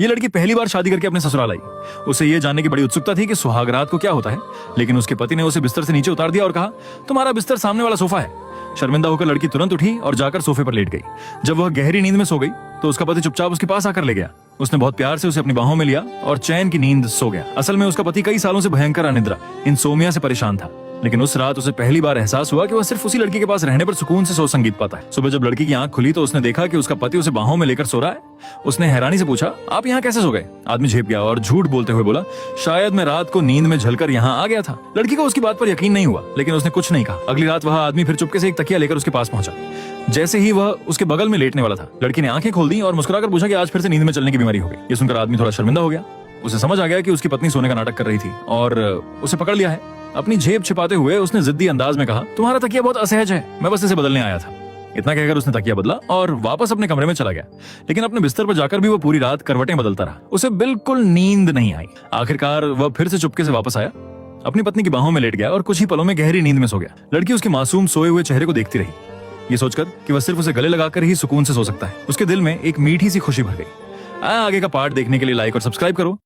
ये लड़की पहली बार शादी करके अपने ससुराल आई। उसे ये जानने की बड़ी उत्सुकता थी कि सुहागरात को क्या होता है, लेकिन उसके पति ने उसे बिस्तर से नीचे उतार दिया और कहा, तुम्हारा बिस्तर सामने वाला सोफा है। शर्मिंदा होकर लड़की तुरंत उठी और जाकर सोफे पर लेट गई। जब वह गहरी नींद में सो गई तो उसका पति चुपचाप उसके पास आकर ले गया। उसने बहुत प्यार से उसे अपनी बाहों में लिया और चैन की नींद सो गया। असल में उसका पति कई सालों से भयंकर अनिद्रा, इंसोमिया से परेशान था, लेकिन उस रात उसे पहली बार एहसास हुआ कि वह सिर्फ उसी लड़की के पास रहने पर सुकून से सो संगीत पाता है। सुबह जब लड़की की आंख खुली तो उसने देखा कि उसका पति उसे बाहों में लेकर सो रहा है। उसने हैरानी से पूछा, आप यहाँ कैसे सो गए? आदमी झेप गया और झूठ बोलते हुए बोला, शायद मैं रात को नींद में झलकर यहाँ आ गया था। लड़की को उसकी बात पर यकीन नहीं हुआ, लेकिन उसने कुछ नहीं कहा। अगली रात वह आदमी फिर चुपके से एक तकिया लेकर उसके पास पहुंचा। जैसे ही वह उसके बगल में लेटने वाला था, लड़की ने आंखें खोल दी और मुस्कुराकर पूछा कि आज फिर से नींद में चलने की बीमारी हो गई। ये सुनकर आदमी थोड़ा शर्मिंदा हो गया। उसे समझ आ गया कि उसकी पत्नी सोने का नाटक कर रही थी और उसे पकड़ लिया है। अपनी जेब छिपाते हुए उसने जिद्दी अंदाज में कहा, तुम्हारा तकिया बहुत असहज है, मैं बस इसे बदलने आया था। इतना कहकर उसने तकिया बदला और वापस अपने कमरे में चला गया। लेकिन अपने बिस्तर पर जाकर भी वो पूरी रात करवटें बदलता रहा। उसे बिल्कुल नींद नहीं आई। आखिरकार वह फिर से चुपके से वापस आया, अपनी पत्नी की बाहों में लेट गया और कुछ ही पलों में गहरी नींद में सो गया। लड़की उसके मासूम सोए हुए चेहरे को देखती रही, ये सोचकर कि वह सिर्फ उसे गले लगाकर ही सुकून से सो सकता है। उसके दिल में एक मीठी सी खुशी भर गई। आगे का पार्ट देखने के लिए लाइक और सब्सक्राइब करो।